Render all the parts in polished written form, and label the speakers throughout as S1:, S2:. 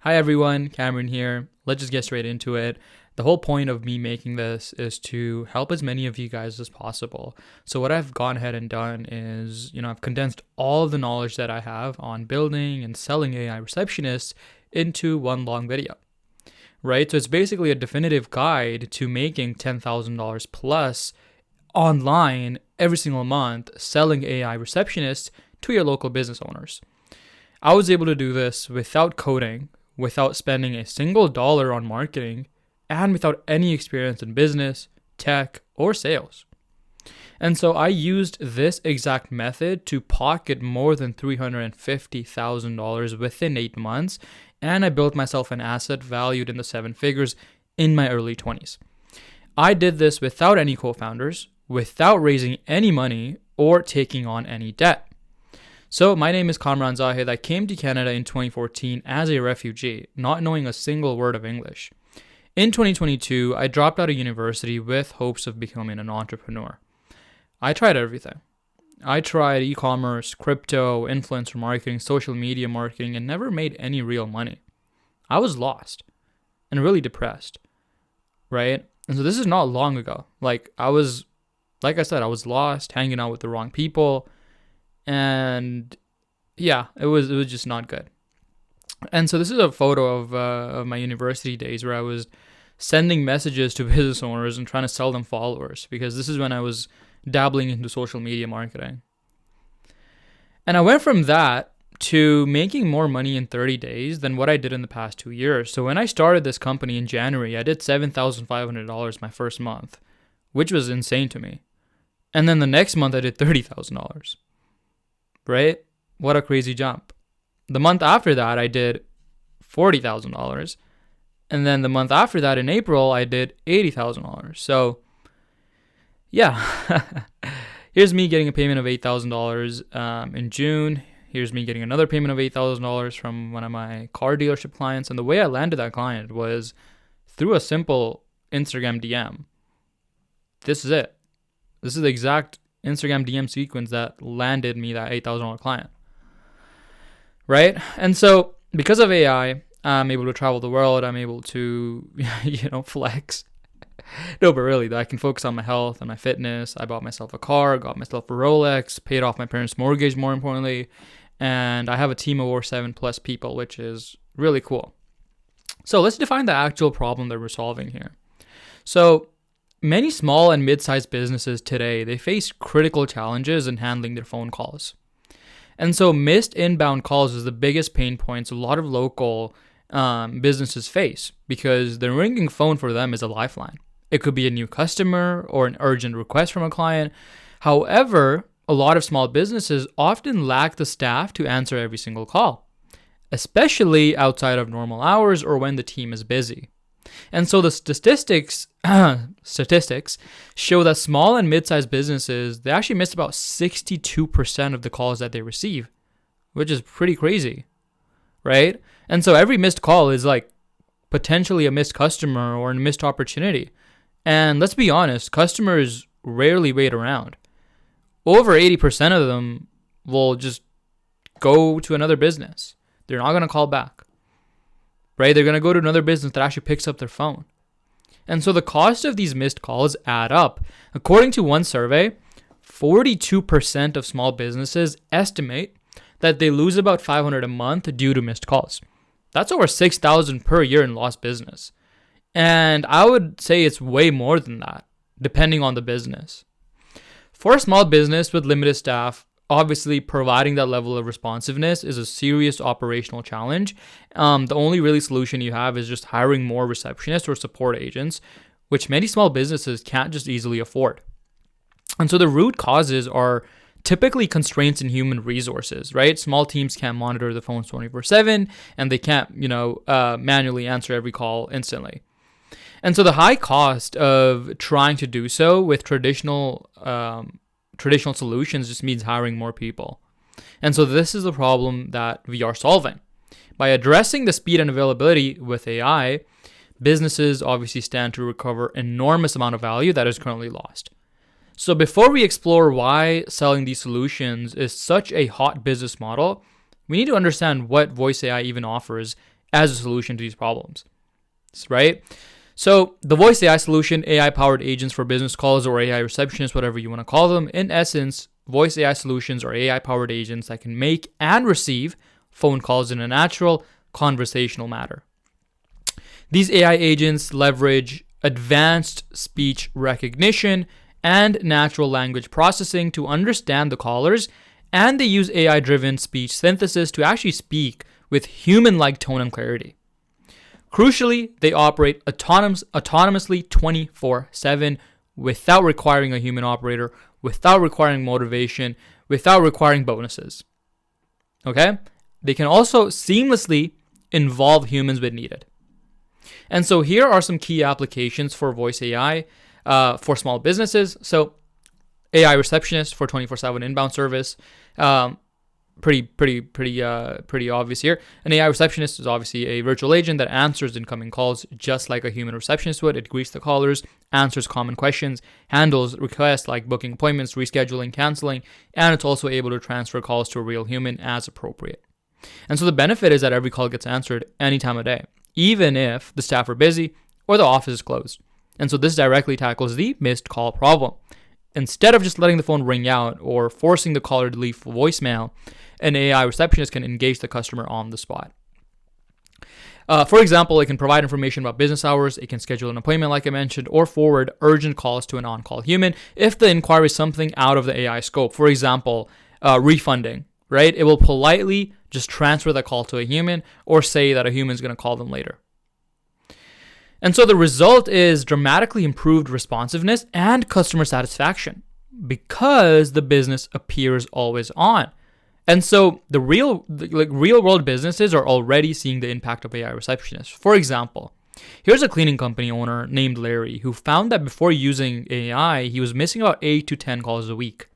S1: Hi everyone, Cameron here. Let's just get straight into it. The whole point of me making this is to help as many of you guys as possible. So what I've gone ahead and done is, I've condensed all of the knowledge that I have on building and selling AI receptionists into one long video, right? So it's basically a definitive guide to making $10,000 plus online every single month selling AI receptionists to your local business owners. I was able to do this without coding, without spending a single dollar on marketing, and without any experience in business, tech, or sales. And so I used this exact method to pocket more than $350,000 within 8 months, and I built myself an asset valued in the 7 figures in my early 20s. I did this without any co-founders, without raising any money, or taking on any debt. So my name is Kamran Zahid. I came to Canada in 2014 as a refugee, not knowing a single word of English. In 2022, I dropped out of university with hopes of becoming an entrepreneur. I tried everything. I tried e-commerce, crypto, influencer marketing, social media marketing, and never made any real money. I was lost and really depressed, right? And so this is not long ago. Like I was lost, hanging out with the wrong people. And yeah, it was just not good. And so this is a photo of my university days where I was sending messages to business owners and trying to sell them followers, because this is when I was dabbling into social media marketing. And I went from that to making more money in 30 days than what I did in the past 2 years. So when I started this company in January, I did $7,500 my first month, which was insane to me. And then the next month I did $30,000. Right? What a crazy jump. The month after that, I did $40,000. And then the month after that, in April, I did $80,000. So, yeah. Here's me getting a payment of $8,000 in June. Here's me getting another payment of $8,000 from one of my car dealership clients. And the way I landed that client was through a simple Instagram DM. This is it. This is the exact Instagram DM sequence that landed me that $8,000 client, right? And so because of AI, I'm able to travel the world. I'm able to, flex. No, but really, though, I can focus on my health and my fitness. I bought myself a car, got myself a Rolex, paid off my parents' mortgage, more importantly, and I have a team of over 7+ people, which is really cool. So let's define the actual problem that we're solving here. So many small and mid-sized businesses today, they face critical challenges in handling their phone calls. And so missed inbound calls is the biggest pain points a lot of local businesses face, because the ringing phone for them is a lifeline. It could be a new customer or an urgent request from a client. However, a lot of small businesses often lack the staff to answer every single call, especially outside of normal hours or when the team is busy. And so the statistics show that small and mid-sized businesses, they actually miss about 62% of the calls that they receive, which is pretty crazy, right? And so every missed call is like potentially a missed customer or a missed opportunity. And let's be honest, customers rarely wait around. Over 80% of them will just go to another business. They're not going to call back. Right? They're going to go to another business that actually picks up their phone. And so the cost of these missed calls add up. According to one survey, 42% of small businesses estimate that they lose about $500 a month due to missed calls. That's over $6,000 per year in lost business. And I would say it's way more than that, depending on the business. For a small business with limited staff, obviously, providing that level of responsiveness is a serious operational challenge. The only really solution you have is just hiring more receptionists or support agents, which many small businesses can't just easily afford. And so the root causes are typically constraints in human resources, right? Small teams can't monitor the phones 24/7, and they can't, manually answer every call instantly. And so the high cost of trying to do so with traditional solutions just means hiring more people. And so this is the problem that we are solving. By addressing the speed and availability with AI, businesses obviously stand to recover enormous amount of value that is currently lost. So before we explore why selling these solutions is such a hot business model, we need to understand what voice AI even offers as a solution to these problems, right? So the voice AI solution, AI-powered agents for business calls or AI receptionists, whatever you want to call them, in essence, voice AI solutions are AI-powered agents that can make and receive phone calls in a natural, conversational manner. These AI agents leverage advanced speech recognition and natural language processing to understand the callers, and they use AI-driven speech synthesis to actually speak with human-like tone and clarity. Crucially, they operate autonomously 24/7 without requiring a human operator, without requiring motivation, without requiring bonuses. Okay? They can also seamlessly involve humans when needed. And so here are some key applications for voice AI for small businesses. So AI Receptionist for 24/7 inbound service. Pretty obvious here. An AI receptionist is obviously a virtual agent that answers incoming calls just like a human receptionist would. It greets the callers, answers common questions, handles requests like booking appointments, rescheduling, canceling, and it's also able to transfer calls to a real human as appropriate. And so the benefit is that every call gets answered any time of day, even if the staff are busy or the office is closed. And so this directly tackles the missed call problem. Instead of just letting the phone ring out or forcing the caller to leave voicemail, an AI receptionist can engage the customer on the spot. For example, it can provide information about business hours, it can schedule an appointment like I mentioned, or forward urgent calls to an on-call human if the inquiry is something out of the AI scope. For example, refunding, right? It will politely just transfer the call to a human or say that a human is going to call them later. And so the result is dramatically improved responsiveness and customer satisfaction because the business appears always on. And so the real world businesses are already seeing the impact of AI receptionists. For example, here's a cleaning company owner named Larry who found that before using AI, he was missing about 8 to 10 calls a week.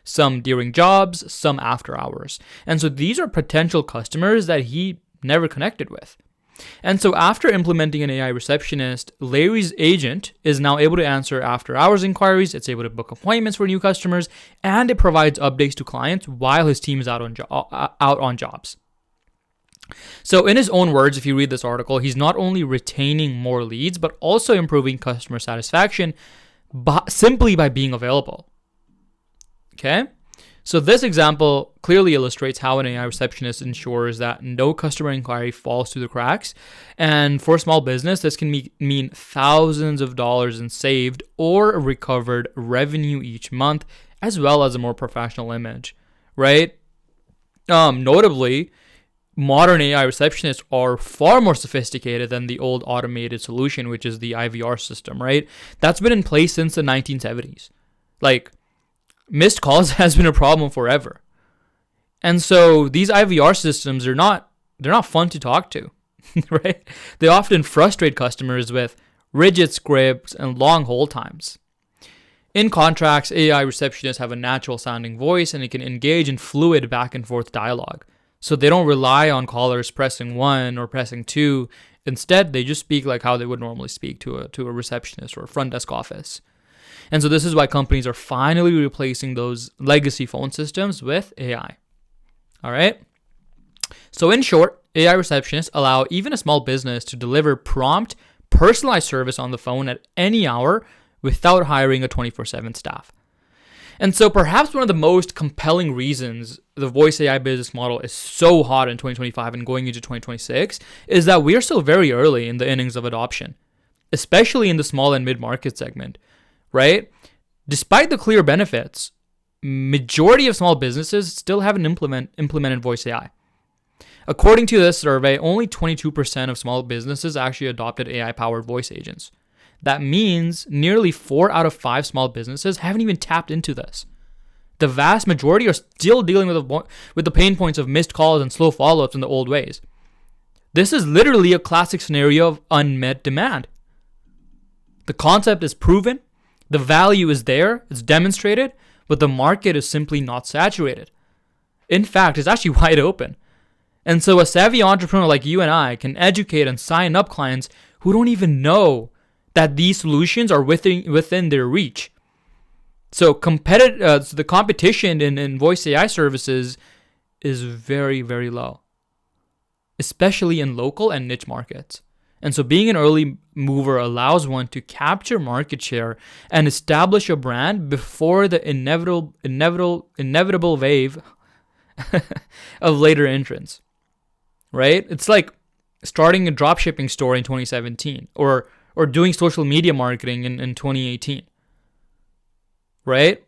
S1: Some during jobs, some after hours. And so these are potential customers that he never connected with. And so after implementing an AI receptionist, Larry's agent is now able to answer after hours inquiries, it's able to book appointments for new customers, and it provides updates to clients while his team is out on jobs. So in his own words, if you read this article, he's not only retaining more leads, but also improving customer satisfaction simply by being available. Okay? So this example clearly illustrates how an AI receptionist ensures that no customer inquiry falls through the cracks. And for a small business, this can mean thousands of dollars in saved or recovered revenue each month, as well as a more professional image, right? Notably, modern AI receptionists are far more sophisticated than the old automated solution, which is the IVR system, right? That's been in place since the 1970s. Missed calls has been a problem forever. And so these IVR systems they're not fun to talk to, right? They often frustrate customers with rigid scripts and long hold times. In contrast, AI receptionists have a natural sounding voice and it can engage in fluid back and forth dialogue. So they don't rely on callers pressing 1 or pressing 2. Instead, they just speak like how they would normally speak to a receptionist or a front desk office. And so this is why companies are finally replacing those legacy phone systems with AI. All right. So in short, AI receptionists allow even a small business to deliver prompt, personalized service on the phone at any hour without hiring a 24/7 staff. And so perhaps one of the most compelling reasons the voice AI business model is so hot in 2025 and going into 2026 is that we are still very early in the innings of adoption, especially in the small and mid-market segment. Right? Despite the clear benefits, majority of small businesses still haven't implemented voice AI. According to this survey, only 22% of small businesses actually adopted AI-powered voice agents. That means nearly 4 out of 5 small businesses haven't even tapped into this. The vast majority are still dealing with the pain points of missed calls and slow follow-ups in the old ways. This is literally a classic scenario of unmet demand. The concept is proven. The value is there, it's demonstrated, but the market is simply not saturated. In fact, it's actually wide open. And so a savvy entrepreneur like you and I can educate and sign up clients who don't even know that these solutions are within their reach. So the competition in voice AI services is very, very low. especially in local and niche markets. And so being an early mover allows one to capture market share and establish a brand before the inevitable wave of later entrants, right? It's like starting a dropshipping store in 2017 or doing social media marketing in 2018, right?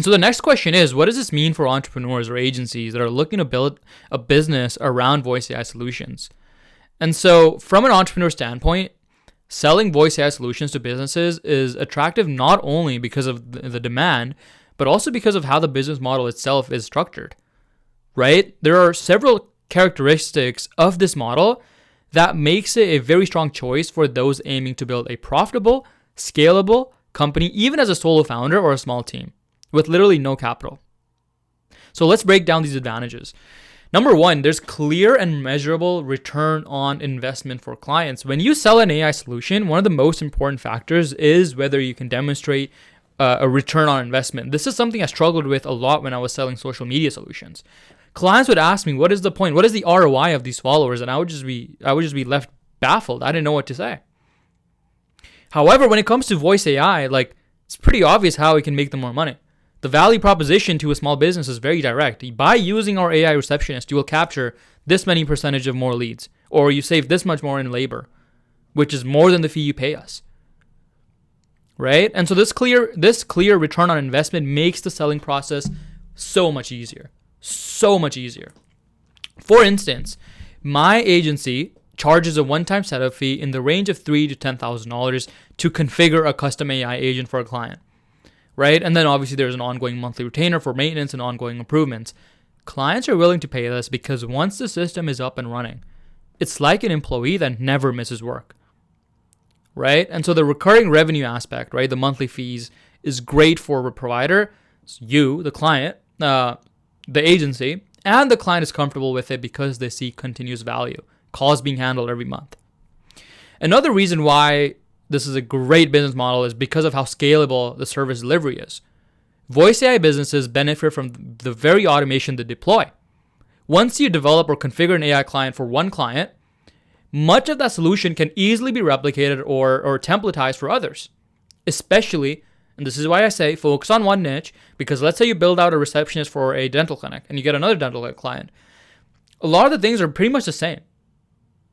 S1: So the next question is, what does this mean for entrepreneurs or agencies that are looking to build a business around voice AI solutions? And so from an entrepreneur standpoint, selling voice AI solutions to businesses is attractive not only because of the demand, but also because of how the business model itself is structured, right? There are several characteristics of this model that makes it a very strong choice for those aiming to build a profitable, scalable company, even as a solo founder or a small team with literally no capital. So let's break down these advantages. Number one, there's clear and measurable return on investment for clients. When you sell an AI solution, one of the most important factors is whether you can demonstrate a return on investment. This is something I struggled with a lot when I was selling social media solutions. Clients would ask me, what is the point? What is the ROI of these followers? And I would just be left baffled. I didn't know what to say. However, when it comes to voice AI, it's pretty obvious how we can make them more money. The value proposition to a small business is very direct. By using our AI receptionist, you will capture this many percentage of more leads, or you save this much more in labor, which is more than the fee you pay us. Right? And so this clear return on investment makes the selling process so much easier. So much easier. For instance, my agency charges a one-time setup fee in the range of $3,000 to $10,000 to configure a custom AI agent for a client. Right? And then obviously there's an ongoing monthly retainer for maintenance and ongoing improvements. Clients are willing to pay this because once the system is up and running, it's like an employee that never misses work. Right? And so the recurring revenue aspect, right, the monthly fees, is great for a provider, you, the client, the agency, and the client is comfortable with it because they see continuous value, calls being handled every month. Another reason why this is a great business model is because of how scalable the service delivery is. Voice AI businesses benefit from the very automation they deploy. Once you develop or configure an AI client for one client, much of that solution can easily be replicated or templatized for others. Especially, and this is why I say focus on one niche, because let's say you build out a receptionist for a dental clinic and you get another dental client. A lot of the things are pretty much the same,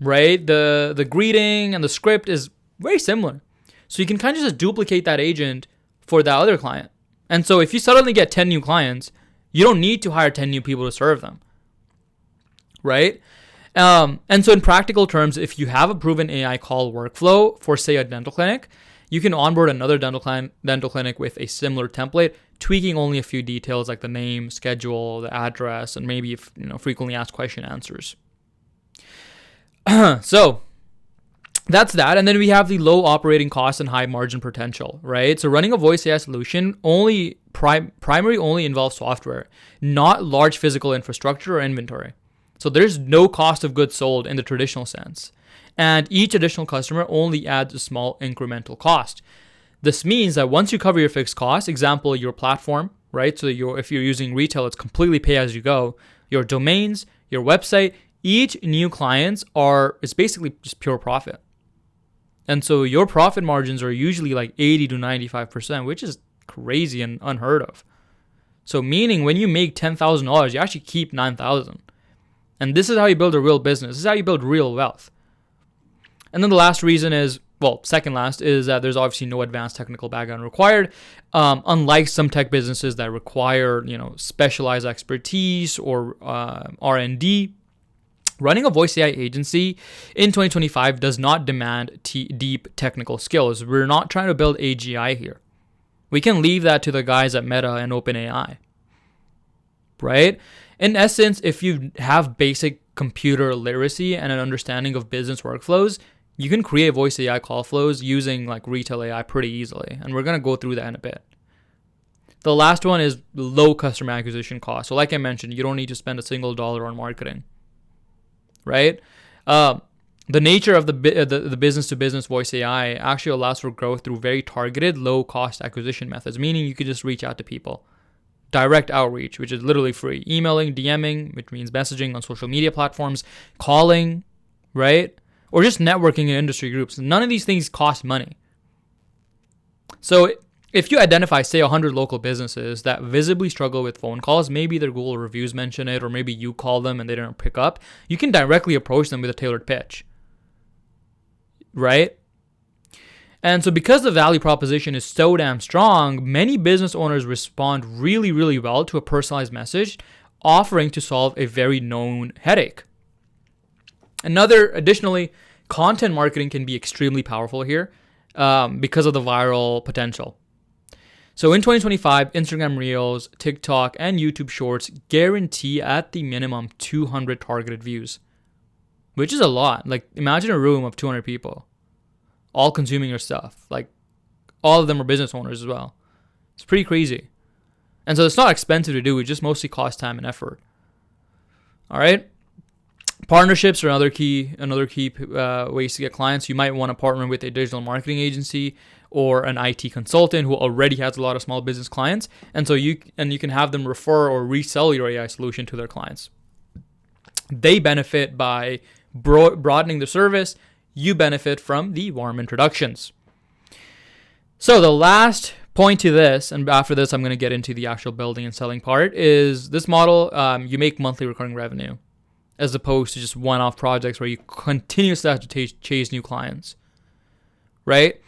S1: right? The greeting and the script is very similar. So you can kind of just duplicate that agent for that other client. And so if you suddenly get 10 new clients, you don't need to hire 10 new people to serve them, right? And so in practical terms, if you have a proven AI call workflow for, say, a dental clinic, you can onboard another dental clinic with a similar template, tweaking only a few details like the name, schedule, the address, and maybe frequently asked question answers. So that's that. And then we have the low operating costs and high margin potential, right? So running a voice AI solution primarily only involves software, not large physical infrastructure or inventory. So there's no cost of goods sold in the traditional sense. And each additional customer only adds a small incremental cost. This means that once you cover your fixed costs, example, your platform, right? So if you're using Retell, it's completely pay as you go. Your domains, your website, each new clients is basically just pure profit. And so your profit margins are usually like 80 to 95%, which is crazy and unheard of. So meaning when you make $10,000, you actually keep $9,000. And this is how you build a real business. This is how you build real wealth. And then the last reason is, second last, is that there's obviously no advanced technical background required. Unlike some tech businesses that require, specialized expertise or R&D. Running a voice AI agency in 2025 does not demand deep technical skills. We're not trying to build AGI here. We can leave that to the guys at Meta and OpenAI, right? In essence, if you have basic computer literacy and an understanding of business workflows, you can create voice AI call flows using like Retell AI pretty easily. And we're going to go through that in a bit. The last one is low customer acquisition cost. So like I mentioned, you don't need to spend a single dollar on marketing. Right? The nature of the business-to-business voice AI actually allows for growth through very targeted, low-cost acquisition methods, meaning you could just reach out to people direct outreach, which is literally free. Emailing, DMing, which means messaging on social media platforms, calling, right? Or just networking in industry groups. None of these things cost money. So if you identify, say, 100 local businesses that visibly struggle with phone calls, maybe their Google reviews mention it, or maybe you call them and they don't pick up, you can directly approach them with a tailored pitch, right? And so because the value proposition is so damn strong, many business owners respond really, really well to a personalized message offering to solve a very known headache. Additionally, content marketing can be extremely powerful here because of the viral potential. So in 2025, Instagram Reels, TikTok, and YouTube Shorts guarantee at the minimum 200 targeted views, which is a lot. Like, imagine a room of 200 people all consuming your stuff. Like, all of them are business owners as well. It's pretty crazy. And so it's not expensive to do. It just mostly costs time and effort. All right. Partnerships are another key ways to get clients. You might want to partner with a digital marketing agency or an IT consultant who already has a lot of small business clients. And so you can have them refer or resell your AI solution to their clients. They benefit by broadening the service. You benefit from the warm introductions. So the last point to this, and after this I'm going to get into the actual building and selling part, is this model, you make monthly recurring revenue as opposed to just one-off projects where you continuously have to chase new clients, right?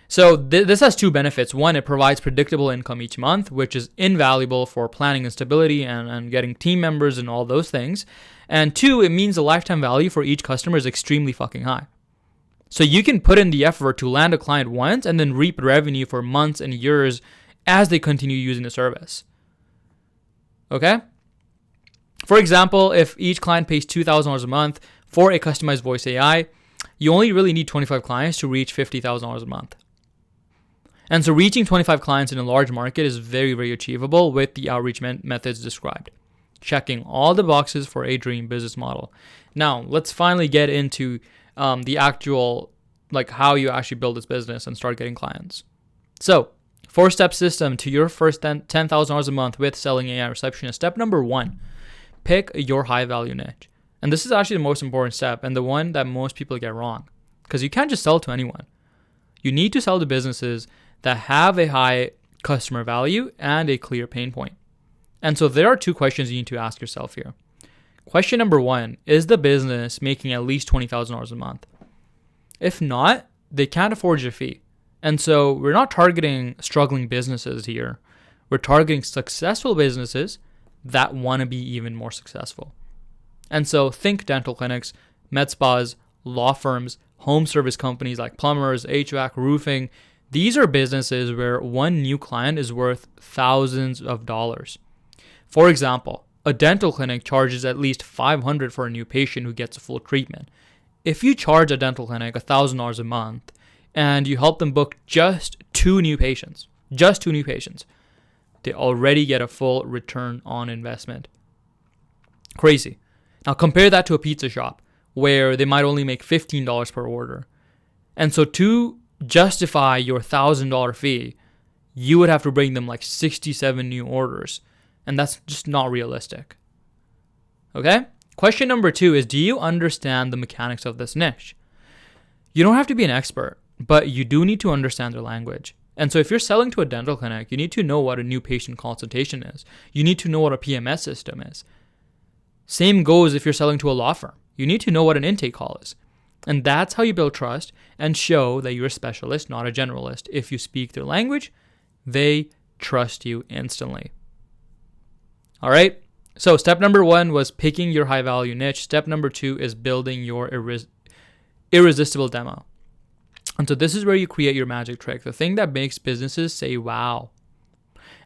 S1: So this has two benefits. One, it provides predictable income each month, which is invaluable for planning and stability and getting team members and all those things. And two, it means the lifetime value for each customer is extremely fucking high. So you can put in the effort to land a client once and then reap revenue for months and years as they continue using the service. Okay? For example, if each client pays $2,000 a month for a customized voice AI, you only really need 25 clients to reach $50,000 a month. And so reaching 25 clients in a large market is very, very achievable with the outreach methods described, checking all the boxes for a dream business model. Now, let's finally get into the actual, like, how you actually build this business and start getting clients. So, 4-step system to your first $10,000 a month with selling AI Receptionist. Step number 1, pick your high value niche. And this is actually the most important step and the one that most people get wrong, because you can't just sell to anyone. You need to sell to businesses that have a high customer value and a clear pain point. And so there are 2 questions you need to ask yourself here. Question number 1, is the business making at least $20,000 a month? If not, they can't afford your fee. And so we're not targeting struggling businesses here. We're targeting successful businesses that want to be even more successful. And so think dental clinics, med spas, law firms, home service companies like plumbers, HVAC, roofing. These are businesses where one new client is worth thousands of dollars. For example, a dental clinic charges at least $500 for a new patient who gets a full treatment. If you charge a dental clinic $1,000 a month and you help them book just 2 new patients, they already get a full return on investment. Crazy. Now compare that to a pizza shop where they might only make $15 per order. And so to justify your $1,000 fee, you would have to bring them like 67 new orders. And that's just not realistic. Okay? Question number 2 is, do you understand the mechanics of this niche? You don't have to be an expert, but you do need to understand their language. And so if you're selling to a dental clinic, you need to know what a new patient consultation is. You need to know what a PMS system is. Same goes if you're selling to a law firm. You need to know what an intake call is. And that's how you build trust and show that you're a specialist, not a generalist. If you speak their language, they trust you instantly. All right. So step number 1 was picking your high value niche. Step number 2 is building your irresistible demo. And so this is where you create your magic trick, the thing that makes businesses say, wow.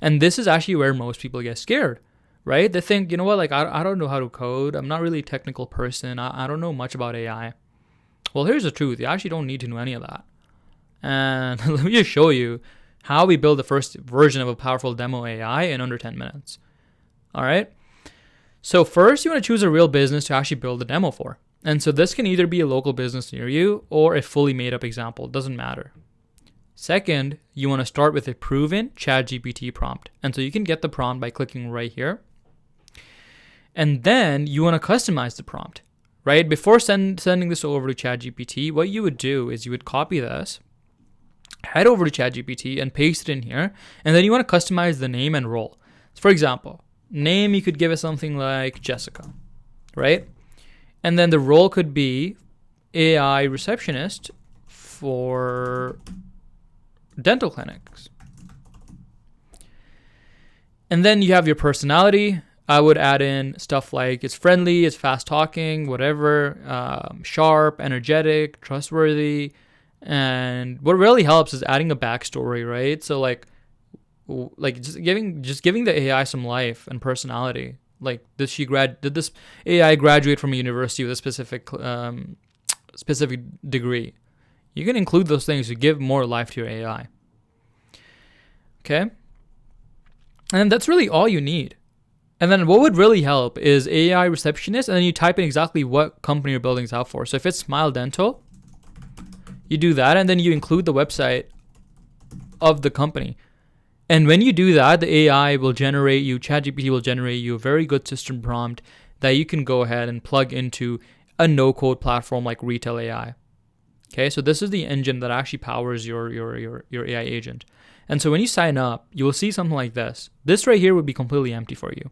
S1: And this is actually where most people get scared, right? They think, you know what, like, I don't know how to code. I'm not really a technical person. I don't know much about AI. Well, here's the truth. You actually don't need to know any of that. And let me just show you how we build the first version of a powerful demo AI in under 10 minutes. All right. So first, you want to choose a real business to actually build a demo for. And so this can either be a local business near you or a fully made up example. It doesn't matter. Second, you want to start with a proven ChatGPT prompt. And so you can get the prompt by clicking right here. And then you want to customize the prompt, right? Before sending this over to ChatGPT, what you would do is you would copy this, head over to ChatGPT and paste it in here. And then you want to customize the name and role. So for example, name, you could give it something like Jessica, right? And then the role could be AI receptionist for dental clinics. And then you have your personality. I would add in stuff like it's friendly, it's fast talking, whatever, sharp, energetic, trustworthy. And what really helps is adding a backstory, right? So like just giving the AI some life and personality. Like did this AI graduate from a university with a specific degree? You can include those things to give more life to your AI. Okay? And that's really all you need. And then what would really help is AI Receptionist, and then you type in exactly what company your building's out for. So if it's Smile Dental, you do that, and then you include the website of the company. And when you do that, the AI will generate you, ChatGPT will generate you a very good system prompt that you can go ahead and plug into a no-code platform like Retell AI. Okay, so this is the engine that actually powers your AI agent. And so when you sign up, you will see something like this. This right here would be completely empty for you.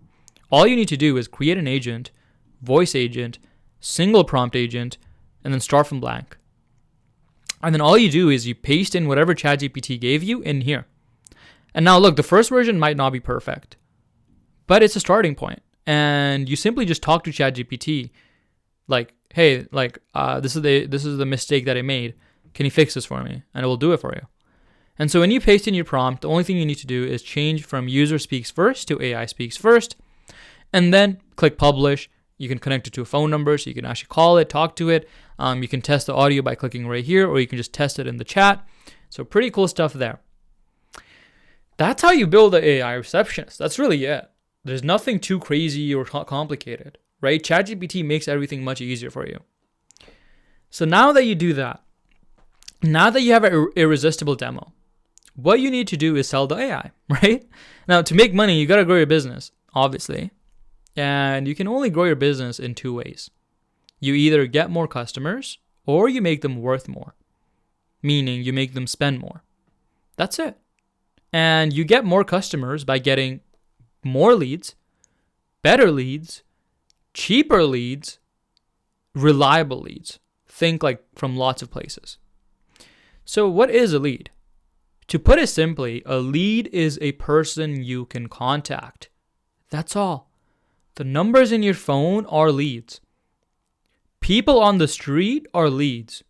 S1: All you need to do is create an agent, voice agent, single prompt agent, and then start from blank. And then all you do is you paste in whatever ChatGPT gave you in here. And now look, the first version might not be perfect, but it's a starting point. And you simply just talk to ChatGPT like, hey, this is the mistake that I made. Can you fix this for me? And it will do it for you. And so when you paste in your prompt, the only thing you need to do is change from user speaks first to AI speaks first, and then click publish. You can connect it to a phone number, so you can actually call it, talk to it. You can test the audio by clicking right here, or you can just test it in the chat. So pretty cool stuff there. That's how you build an AI receptionist. That's really it. There's nothing too crazy or complicated, right? ChatGPT makes everything much easier for you. So now that you do that, now that you have an irresistible demo, what you need to do is sell the AI, right? Now, to make money, you got to grow your business, obviously. And you can only grow your business in two ways. You either get more customers or you make them worth more, meaning you make them spend more. That's it. And you get more customers by getting more leads, better leads, cheaper leads, reliable leads. Think like from lots of places. So what is a lead? To put it simply, a lead is a person you can contact. That's all. The numbers in your phone are leads. People on the street are leads.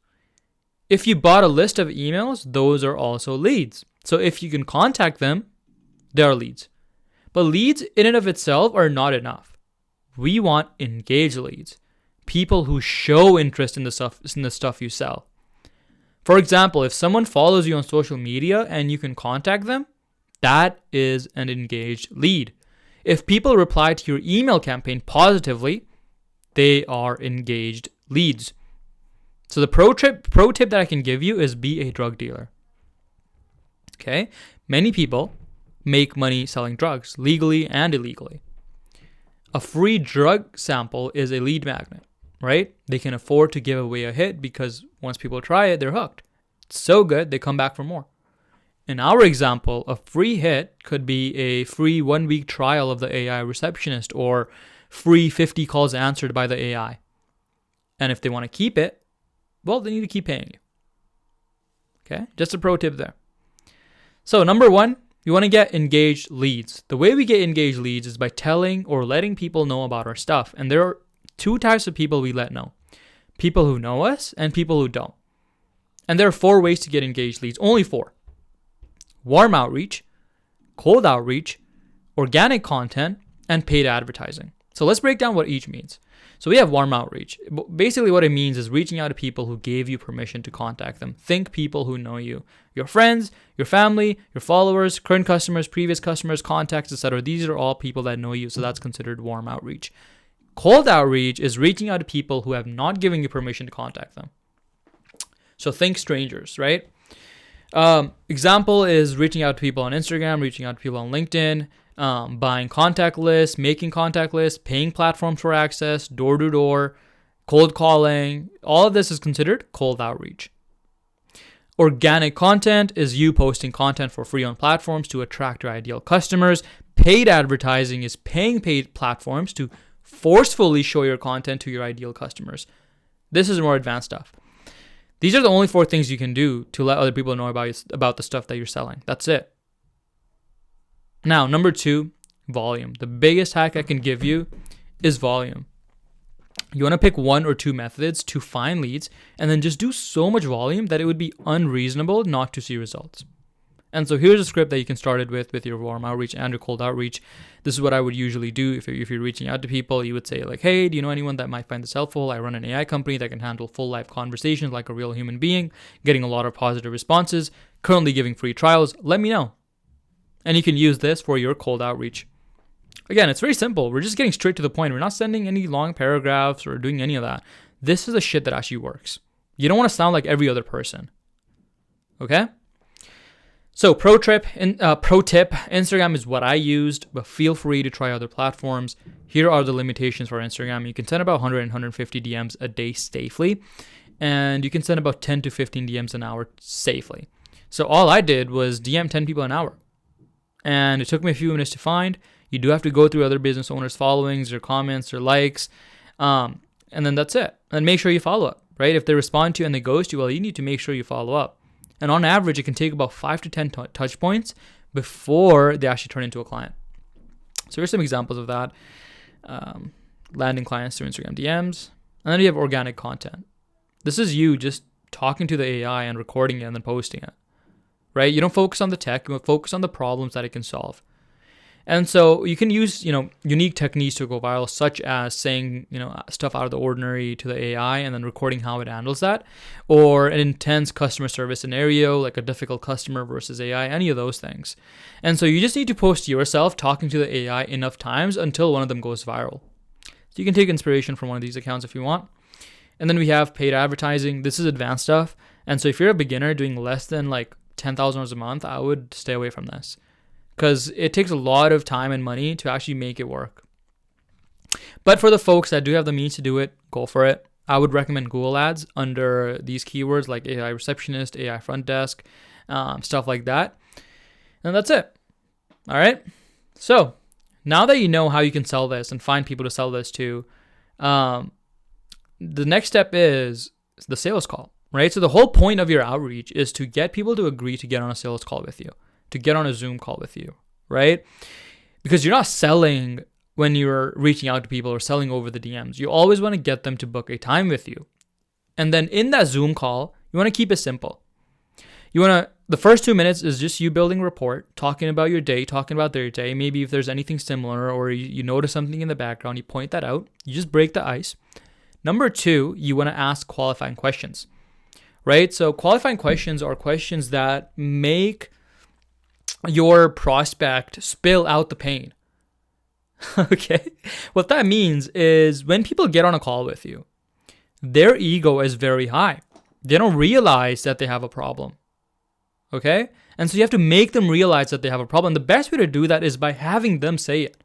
S1: If you bought a list of emails, those are also leads. So if you can contact them, they are leads. But leads in and of itself are not enough. We want engaged leads. People who show interest in the stuff you sell. For example, if someone follows you on social media and you can contact them, that is an engaged lead. If people reply to your email campaign positively, they are engaged leads. So the pro tip that I can give you is be a drug dealer. Okay? Many people make money selling drugs, legally and illegally. A free drug sample is a lead magnet, right? They can afford to give away a hit because once people try it, they're hooked. It's so good, they come back for more. In our example, a free hit could be a free 1-week trial of the AI receptionist or free 50 calls answered by the AI. And if they want to keep it, well, they need to keep paying you. Okay, just a pro tip there. So number one, you want to get engaged leads. The way we get engaged leads is by telling or letting people know about our stuff. And there are two types of people we let know. People who know us and people who don't. And there are 4 ways to get engaged leads. Only 4. Warm outreach, cold outreach, organic content, and paid advertising. So let's break down what each means. So we have warm outreach. Basically what it means is reaching out to people who gave you permission to contact them. Think people who know you. Your friends, your family, your followers, current customers, previous customers, contacts, etc. These are all people that know you, so that's considered warm outreach. Cold outreach is reaching out to people who have not given you permission to contact them. So think strangers, right? Example is reaching out to people on Instagram, reaching out to people on LinkedIn, buying contact lists, making contact lists, paying platforms for access, door to door, cold calling. All of this is considered cold outreach. Organic content is you posting content for free on platforms to attract your ideal customers. Paid advertising is paying paid platforms to forcefully show your content to your ideal customers. This is more advanced stuff. These are the only 4 things you can do to let other people know about the stuff that you're selling. That's it. Now, number 2, volume. The biggest hack I can give you is volume. You want to pick 1 or 2 methods to find leads and then just do so much volume that it would be unreasonable not to see results. And so here's a script that you can start it with your warm outreach and your cold outreach. This is what I would usually do if you're reaching out to people. You would say like, hey, do you know anyone that might find this helpful? I run an AI company that can handle full live conversations like a real human being, getting a lot of positive responses, currently giving free trials. Let me know. And you can use this for your cold outreach. Again, it's very simple. We're just getting straight to the point. We're not sending any long paragraphs or doing any of that. This is the shit that actually works. You don't want to sound like every other person. Okay? So pro tip, Instagram is what I used, but feel free to try other platforms. Here are the limitations for Instagram. You can send about 100 and 150 DMs a day safely, and you can send about 10 to 15 DMs an hour safely. So all I did was DM 10 people an hour, and it took me a few minutes to find. You do have to go through other business owners' followings, their comments, their likes, and then that's it. And make sure you follow up, right? If they respond to you and they ghost you, well, you need to make sure you follow up. And on average, it can take about 5 to 10 touch points before they actually turn into a client. So here's some examples of that. Landing clients through Instagram DMs. And then you have organic content. This is you just talking to the AI and recording it and then posting it, right? You don't focus on the tech, you focus on the problems that it can solve. And so you can use, unique techniques to go viral, such as saying, stuff out of the ordinary to the AI and then recording how it handles that, or an intense customer service scenario, like a difficult customer versus AI, any of those things. And so you just need to post yourself talking to the AI enough times until one of them goes viral. So you can take inspiration from one of these accounts if you want. And then we have paid advertising. This is advanced stuff. And so if you're a beginner doing less than like $10,000 a month, I would stay away from this, because it takes a lot of time and money to actually make it work. But for the folks that do have the means to do it, go for it. I would recommend Google Ads under these keywords like AI Receptionist, AI Front Desk, stuff like that. And that's it. All right. So now that you know how you can sell this and find people to sell this to, the next step is the sales call, right? So the whole point of your outreach is to get people to agree to get on a sales call with you, to get on a Zoom call with you, right? Because you're not selling when you're reaching out to people or selling over the DMs. You always want to get them to book a time with you. And then in that Zoom call, you want to keep it simple. The first 2 minutes is just you building rapport, talking about your day, talking about their day. Maybe if there's anything similar or you notice something in the background, you point that out. You just break the ice. Number 2, you want to ask qualifying questions, right? So qualifying questions are questions that make your prospect spill out the pain. Okay? What that means is when people get on a call with you, their ego is very high. They don't realize that they have a problem. Okay? And so you have to make them realize that they have a problem. The best way to do that is by having them say it.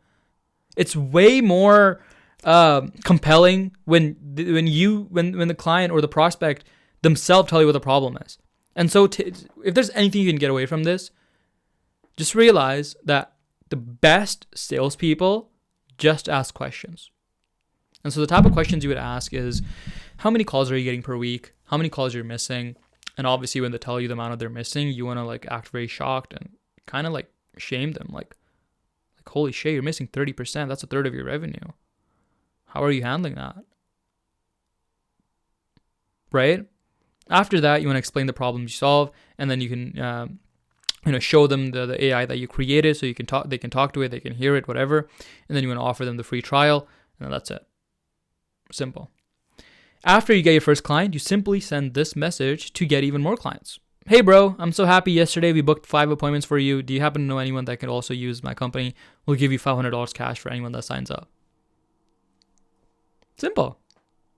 S1: It's way more compelling when the client or the prospect themselves tell you what the problem is. And so if there's anything you can get away from this, just realize that the best salespeople just ask questions. And so the type of questions you would ask is, how many calls are you getting per week? How many calls you're missing? And obviously when they tell you the amount of they're missing, you want to act very shocked and kind of shame them. Like, holy shit, you're missing 30%. That's a third of your revenue. How are you handling that? Right? After that, you want to explain the problems you solve, and then you can show them the AI that you created, so they can talk to it, they can hear it, whatever. And then you want to offer them the free trial, and then that's it. Simple. After you get your first client, you simply send this message to get even more clients. Hey bro, I'm so happy yesterday we booked 5 appointments for you. Do you happen to know anyone that could also use my company? We'll give you $500 cash for anyone that signs up. Simple.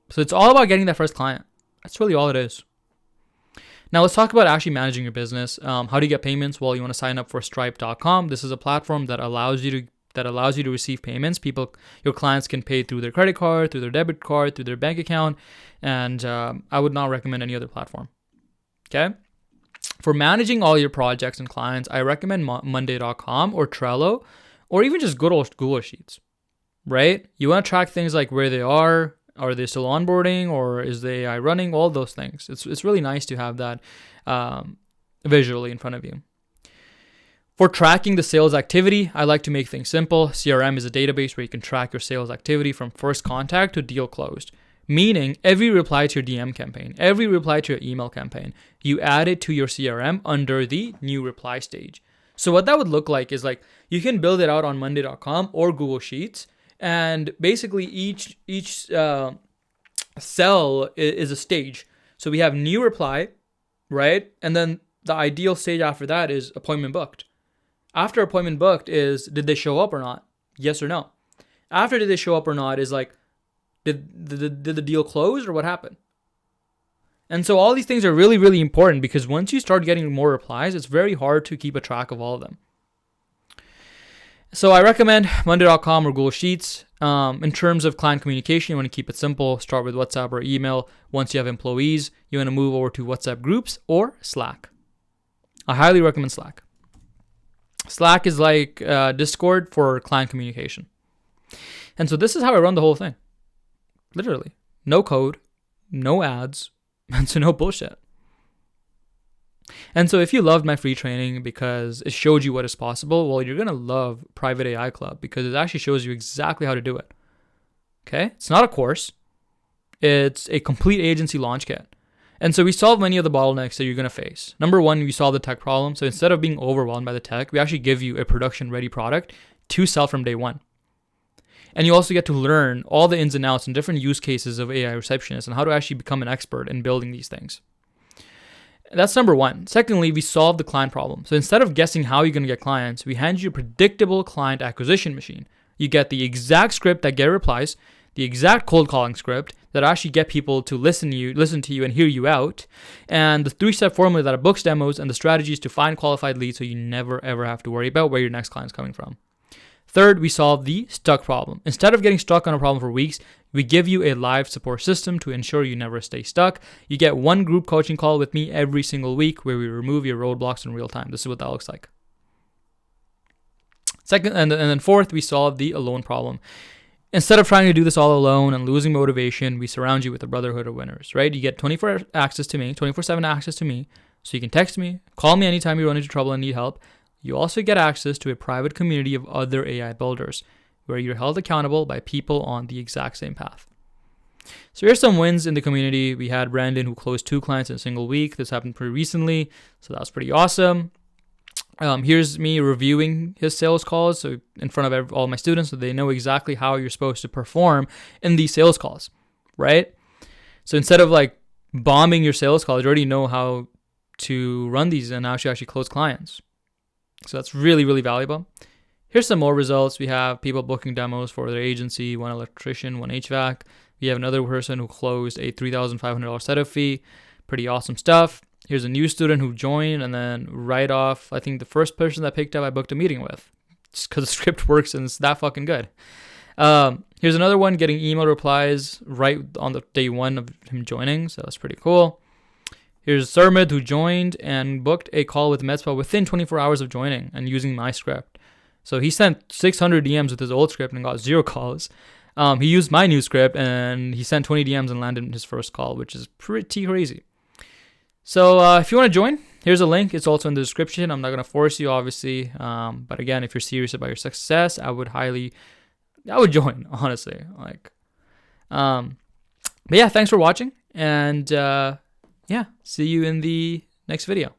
S1: So it's all about getting that first client. That's really all it is. Now let's talk about actually managing your business. How do you get payments? Well, you want to sign up for Stripe.com. This is a platform that allows you to receive payments. Your clients can pay through their credit card, through their debit card, through their bank account, and I would not recommend any other platform. Okay. For managing all your projects and clients, I recommend Monday.com or Trello, or even just good old Google Sheets. Right? You want to track things like where they are they still onboarding, or is the AI running? All those things. It's really nice to have that visually in front of you. For tracking the sales activity, I like to make things simple. CRM is a database where you can track your sales activity from first contact to deal closed. Meaning every reply to your DM campaign, every reply to your email campaign, you add it to your CRM under the new reply stage. So what that would look like is like you can build it out on Monday.com or Google Sheets. And basically each cell is a stage. So we have new reply, right? And then the ideal stage after that is appointment booked. After appointment booked is, did they show up or not? Yes or no. After did they show up or not is like, did the deal close or what happened? And so all these things are really, really important, because once you start getting more replies, it's very hard to keep a track of all of them. So I recommend Monday.com or Google Sheets. In terms of client communication, you want to keep it simple. Start with WhatsApp or email. Once you have employees, you want to move over to WhatsApp groups or Slack. I highly recommend Slack. Slack is like Discord for client communication. And so this is how I run the whole thing. Literally. No code, no ads, and so no bullshit. And so if you loved my free training because it showed you what is possible, well, you're going to love Private AI Club, because it actually shows you exactly how to do it. Okay? It's not a course. It's a complete agency launch kit. And so we solve many of the bottlenecks that you're going to face. Number one, we solve the tech problem. So instead of being overwhelmed by the tech, we actually give you a production-ready product to sell from day one. And you also get to learn all the ins and outs and different use cases of AI Receptionists and how to actually become an expert in building these things. That's number one. Secondly, we solve the client problem. So instead of guessing how you're going to get clients, we hand you a predictable client acquisition machine. You get the exact script that get replies, the exact cold calling script that actually get people to listen to you and hear you out, and the 3-step formula that books demos, and the strategies to find qualified leads so you never ever have to worry about where your next client's coming from. Third, we solve the stuck problem. Instead of getting stuck on a problem for weeks, we give you a live support system to ensure you never stay stuck. You get one group coaching call with me every single week where we remove your roadblocks in real time. This is what that looks like. Second, and then fourth, we solve the alone problem. Instead of trying to do this all alone and losing motivation, we surround you with a brotherhood of winners, right? You get 24/7 access to me, so you can text me, call me anytime you run into trouble and need help. You also get access to a private community of other AI builders where you're held accountable by people on the exact same path. So here's some wins in the community. We had Brandon who closed 2 clients in a single week. This happened pretty recently, so that was pretty awesome. Here's me reviewing his sales calls so in front of all my students so they know exactly how you're supposed to perform in these sales calls, right? So instead of like bombing your sales calls, you already know how to run these and actually close clients. So that's really, really valuable. Here's some more results. We have people booking demos for their agency, one electrician, one HVAC. We have another person who closed a $3,500 setup fee. Pretty awesome stuff. Here's a new student who joined, and then right off, I think the first person that picked up, I booked a meeting with. Just because the script works and it's that fucking good. Here's another one getting email replies right on the day one of him joining. So that's pretty cool. Here's Sarmid who joined and booked a call with Metspa within 24 hours of joining and using my script. So he sent 600 DMs with his old script and got 0 calls. He used my new script and he sent 20 DMs and landed his first call, which is pretty crazy. So if you want to join, here's a link. It's also in the description. I'm not going to force you, obviously. But again, if you're serious about your success, I would join, honestly. But yeah, thanks for watching. And yeah, see you in the next video.